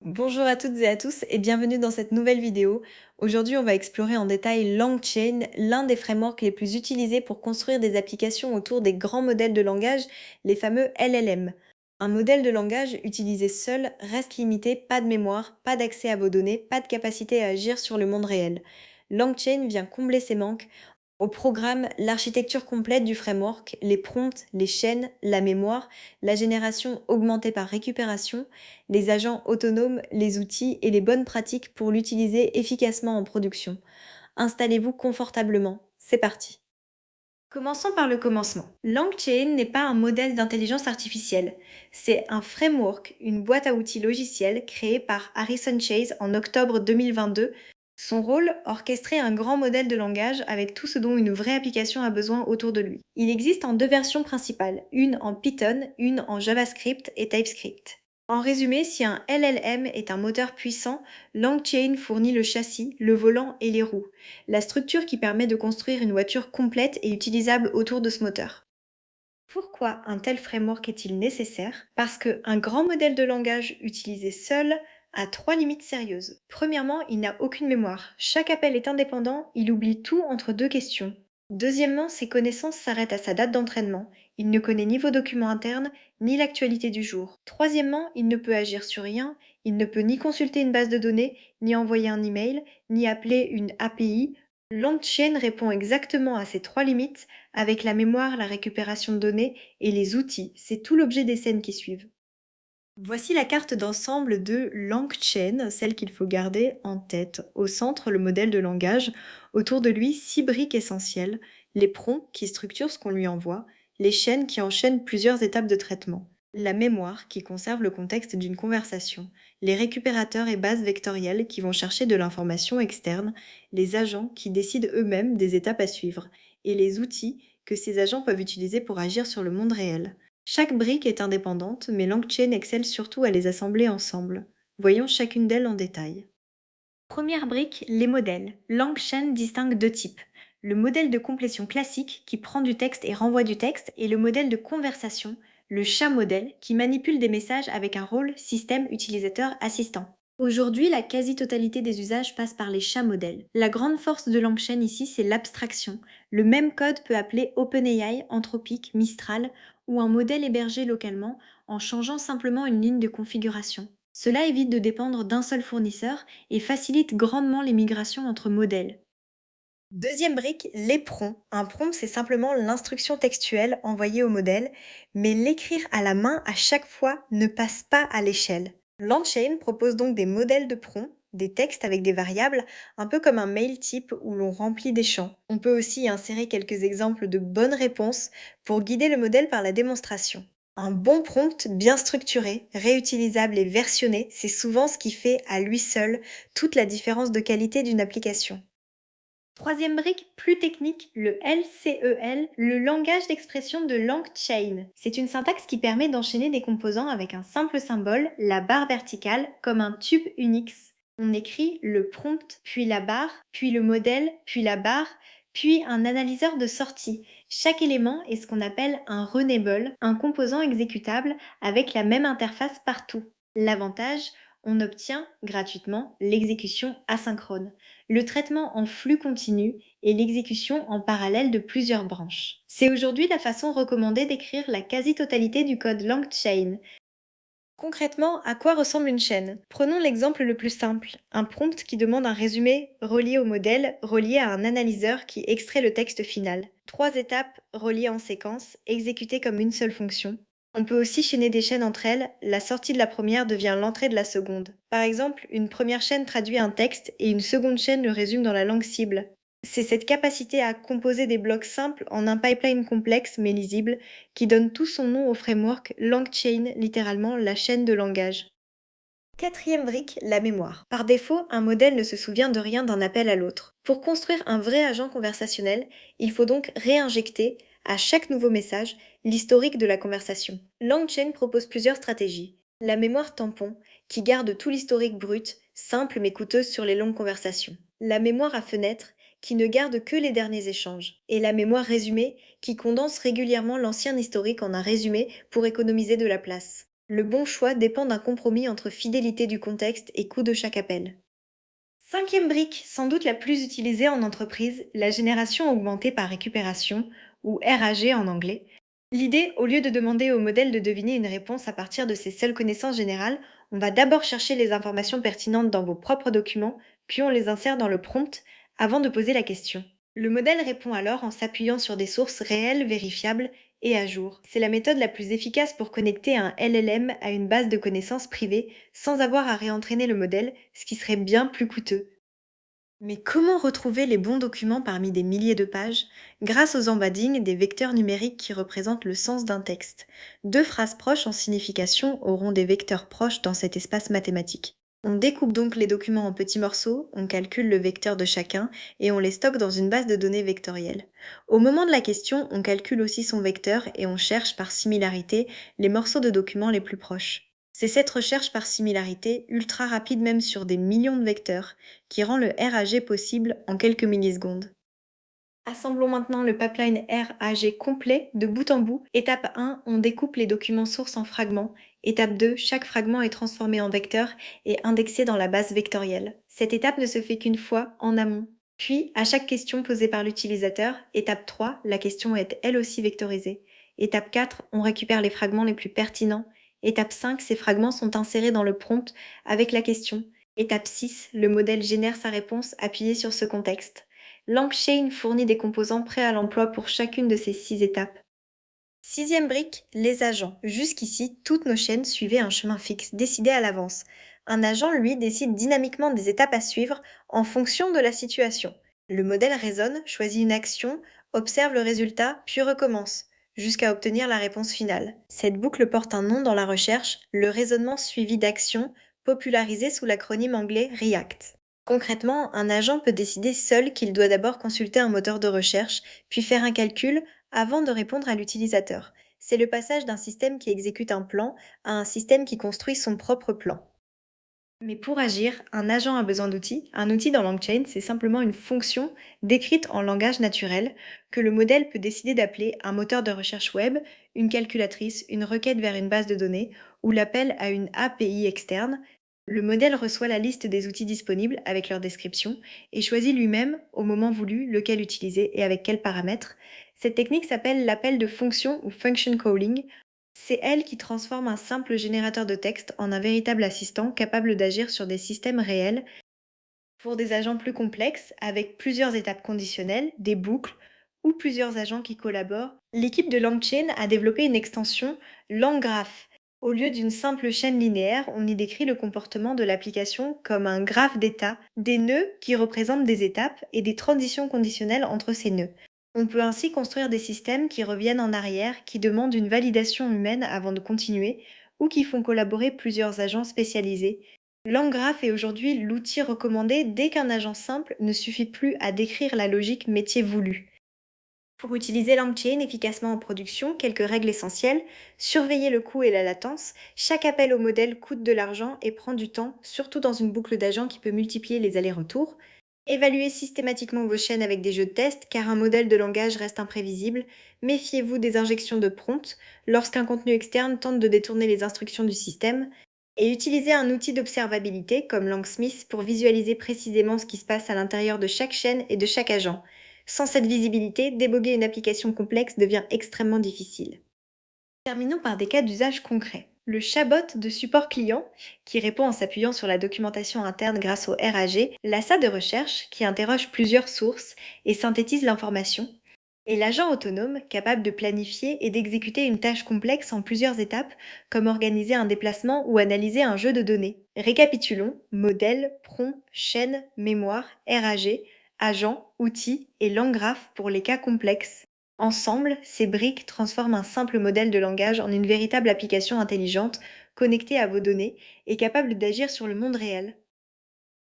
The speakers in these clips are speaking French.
Bonjour à toutes et à tous et bienvenue dans cette nouvelle vidéo. Aujourd'hui, on va explorer en détail LangChain, l'un des frameworks les plus utilisés pour construire des applications autour des grands modèles de langage, les fameux LLM. Un modèle de langage utilisé seul reste limité, pas de mémoire, pas d'accès à vos données, pas de capacité à agir sur le monde réel. LangChain vient combler ces manques. Au programme, l'architecture complète du framework, les prompts, les chaînes, la mémoire, la génération augmentée par récupération, les agents autonomes, les outils et les bonnes pratiques pour l'utiliser efficacement en production. Installez-vous confortablement. C'est parti. Commençons par le commencement. LangChain n'est pas un modèle d'intelligence artificielle. C'est un framework, une boîte à outils logicielle créée par Harrison Chase en octobre 2022. Son rôle, orchestrer un grand modèle de langage avec tout ce dont une vraie application a besoin autour de lui. Il existe en deux versions principales, une en Python, une en JavaScript et TypeScript. En résumé, si un LLM est un moteur puissant, LangChain fournit le châssis, le volant et les roues, la structure qui permet de construire une voiture complète et utilisable autour de ce moteur. Pourquoi un tel framework est-il nécessaire? Parce qu'un grand modèle de langage utilisé seul a trois limites sérieuses. Premièrement, il n'a aucune mémoire. Chaque appel est indépendant, il oublie tout entre deux questions. Deuxièmement, ses connaissances s'arrêtent à sa date d'entraînement. Il ne connaît ni vos documents internes, ni l'actualité du jour. Troisièmement, il ne peut agir sur rien, il ne peut ni consulter une base de données, ni envoyer un email, ni appeler une API. LangChain répond exactement à ces trois limites avec la mémoire, la récupération de données et les outils. C'est tout l'objet des scènes qui suivent. Voici la carte d'ensemble de LangChain, celle qu'il faut garder en tête. Au centre, le modèle de langage. Autour de lui, 6 briques essentielles. Les prompts qui structurent ce qu'on lui envoie. Les chaînes qui enchaînent plusieurs étapes de traitement. La mémoire qui conserve le contexte d'une conversation. Les récupérateurs et bases vectorielles qui vont chercher de l'information externe. Les agents qui décident eux-mêmes des étapes à suivre. Et les outils que ces agents peuvent utiliser pour agir sur le monde réel. Chaque brique est indépendante, mais LangChain excelle surtout à les assembler ensemble. Voyons chacune d'elles en détail. Première brique, les modèles. LangChain distingue deux types. Le modèle de complétion classique qui prend du texte et renvoie du texte et le modèle de conversation, le chat modèle qui manipule des messages avec un rôle système utilisateur assistant. Aujourd'hui, la quasi-totalité des usages passe par les chats modèles. La grande force de LangChain ici, c'est l'abstraction. Le même code peut appeler OpenAI, Anthropic, Mistral ou un modèle hébergé localement en changeant simplement une ligne de configuration. Cela évite de dépendre d'un seul fournisseur et facilite grandement les migrations entre modèles. Deuxième brique, les prompts. Un prompt, c'est simplement l'instruction textuelle envoyée au modèle, mais l'écrire à la main à chaque fois ne passe pas à l'échelle. LangChain propose donc des modèles de prompts, des textes avec des variables, un peu comme un mail type où l'on remplit des champs. On peut aussi y insérer quelques exemples de bonnes réponses pour guider le modèle par la démonstration. Un bon prompt bien structuré, réutilisable et versionné, c'est souvent ce qui fait à lui seul toute la différence de qualité d'une application. Troisième brique, plus technique, le LCEL, le langage d'expression de LangChain. C'est une syntaxe qui permet d'enchaîner des composants avec un simple symbole, la barre verticale, comme un tube Unix. On écrit le prompt, puis la barre, puis le modèle, puis la barre, puis un analyseur de sortie. Chaque élément est ce qu'on appelle un runnable, un composant exécutable avec la même interface partout. L'avantage, on obtient gratuitement l'exécution asynchrone, le traitement en flux continu et l'exécution en parallèle de plusieurs branches. C'est aujourd'hui la façon recommandée d'écrire la quasi-totalité du code LangChain. Concrètement, à quoi ressemble une chaîne? Prenons l'exemple le plus simple, un prompt qui demande un résumé relié au modèle, relié à un analyseur qui extrait le texte final. Trois étapes reliées en séquence, exécutées comme une seule fonction. On peut aussi chaîner des chaînes entre elles, la sortie de la première devient l'entrée de la seconde. Par exemple, une première chaîne traduit un texte et une seconde chaîne le résume dans la langue cible. C'est cette capacité à composer des blocs simples en un pipeline complexe mais lisible qui donne tout son nom au framework LangChain, littéralement la chaîne de langage. Quatrième brique, la mémoire. Par défaut, un modèle ne se souvient de rien d'un appel à l'autre. Pour construire un vrai agent conversationnel, il faut donc réinjecter, à chaque nouveau message, l'historique de la conversation. LangChain propose plusieurs stratégies. La mémoire tampon, qui garde tout l'historique brut, simple mais coûteuse sur les longues conversations. La mémoire à fenêtre, qui ne garde que les derniers échanges. Et la mémoire résumée, qui condense régulièrement l'ancien historique en un résumé pour économiser de la place. Le bon choix dépend d'un compromis entre fidélité du contexte et coût de chaque appel. Cinquième brique, sans doute la plus utilisée en entreprise, la génération augmentée par récupération, ou RAG en anglais. L'idée, au lieu de demander au modèle de deviner une réponse à partir de ses seules connaissances générales, on va d'abord chercher les informations pertinentes dans vos propres documents, puis on les insère dans le prompt avant de poser la question. Le modèle répond alors en s'appuyant sur des sources réelles, vérifiables et à jour. C'est la méthode la plus efficace pour connecter un LLM à une base de connaissances privée sans avoir à réentraîner le modèle, ce qui serait bien plus coûteux. Mais comment retrouver les bons documents parmi des milliers de pages? Grâce aux embeddings, des vecteurs numériques qui représentent le sens d'un texte. Deux phrases proches en signification auront des vecteurs proches dans cet espace mathématique. On découpe donc les documents en petits morceaux, on calcule le vecteur de chacun et on les stocke dans une base de données vectorielle. Au moment de la question, on calcule aussi son vecteur et on cherche par similarité les morceaux de documents les plus proches. C'est cette recherche par similarité, ultra rapide même sur des millions de vecteurs, qui rend le RAG possible en quelques millisecondes. Assemblons maintenant le pipeline RAG complet de bout en bout. Étape 1, on découpe les documents sources en fragments. Étape 2, chaque fragment est transformé en vecteur et indexé dans la base vectorielle. Cette étape ne se fait qu'une fois en amont. Puis, à chaque question posée par l'utilisateur, étape 3, la question est elle aussi vectorisée. Étape 4, on récupère les fragments les plus pertinents. Étape 5, ces fragments sont insérés dans le prompt avec la question. Étape 6, le modèle génère sa réponse appuyée sur ce contexte. LangChain fournit des composants prêts à l'emploi pour chacune de ces 6 étapes. Sixième brique, les agents. Jusqu'ici, toutes nos chaînes suivaient un chemin fixe, décidé à l'avance. Un agent, lui, décide dynamiquement des étapes à suivre en fonction de la situation. Le modèle raisonne, choisit une action, observe le résultat, puis recommence, jusqu'à obtenir la réponse finale. Cette boucle porte un nom dans la recherche, le raisonnement suivi d'action, popularisé sous l'acronyme anglais REACT. Concrètement, un agent peut décider seul qu'il doit d'abord consulter un moteur de recherche, puis faire un calcul, avant de répondre à l'utilisateur. C'est le passage d'un système qui exécute un plan à un système qui construit son propre plan. Mais pour agir, un agent a besoin d'outils. Un outil dans LangChain, c'est simplement une fonction décrite en langage naturel que le modèle peut décider d'appeler un moteur de recherche web, une calculatrice, une requête vers une base de données ou l'appel à une API externe. Le modèle reçoit la liste des outils disponibles avec leur description et choisit lui-même, au moment voulu, lequel utiliser et avec quels paramètres. Cette technique s'appelle l'appel de fonction ou function calling. C'est elle qui transforme un simple générateur de texte en un véritable assistant capable d'agir sur des systèmes réels. Pour des agents plus complexes, avec plusieurs étapes conditionnelles, des boucles ou plusieurs agents qui collaborent, l'équipe de LangChain a développé une extension LangGraph. Au lieu d'une simple chaîne linéaire, on y décrit le comportement de l'application comme un graphe d'état, des nœuds qui représentent des étapes et des transitions conditionnelles entre ces nœuds. On peut ainsi construire des systèmes qui reviennent en arrière, qui demandent une validation humaine avant de continuer, ou qui font collaborer plusieurs agents spécialisés. LangGraph est aujourd'hui l'outil recommandé dès qu'un agent simple ne suffit plus à décrire la logique métier voulue. Pour utiliser LangChain efficacement en production, quelques règles essentielles. Surveiller le coût et la latence. Chaque appel au modèle coûte de l'argent et prend du temps, surtout dans une boucle d'agents qui peut multiplier les allers-retours. Évaluez systématiquement vos chaînes avec des jeux de test, car un modèle de langage reste imprévisible. Méfiez-vous des injections de prompt lorsqu'un contenu externe tente de détourner les instructions du système. Et utilisez un outil d'observabilité comme Langsmith pour visualiser précisément ce qui se passe à l'intérieur de chaque chaîne et de chaque agent. Sans cette visibilité, déboguer une application complexe devient extrêmement difficile. Terminons par des cas d'usage concrets. Le chatbot de support client, qui répond en s'appuyant sur la documentation interne grâce au RAG, l'ASA de recherche, qui interroge plusieurs sources et synthétise l'information, et l'agent autonome, capable de planifier et d'exécuter une tâche complexe en plusieurs étapes, comme organiser un déplacement ou analyser un jeu de données. Récapitulons, modèle, prompt, chaîne, mémoire, RAG, agent, outils et langgraph pour les cas complexes. Ensemble, ces briques transforment un simple modèle de langage en une véritable application intelligente, connectée à vos données et capable d'agir sur le monde réel.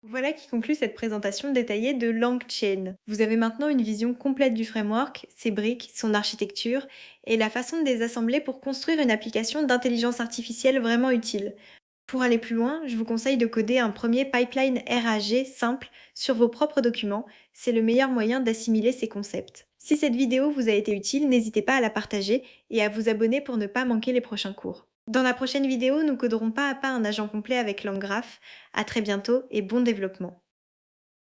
Voilà qui conclut cette présentation détaillée de LangChain. Vous avez maintenant une vision complète du framework, ses briques, son architecture et la façon de les assembler pour construire une application d'intelligence artificielle vraiment utile. Pour aller plus loin, je vous conseille de coder un premier pipeline RAG simple sur vos propres documents. C'est le meilleur moyen d'assimiler ces concepts. Si cette vidéo vous a été utile, n'hésitez pas à la partager et à vous abonner pour ne pas manquer les prochains cours. Dans la prochaine vidéo, nous coderons pas à pas un agent complet avec LangGraph. À très bientôt et bon développement.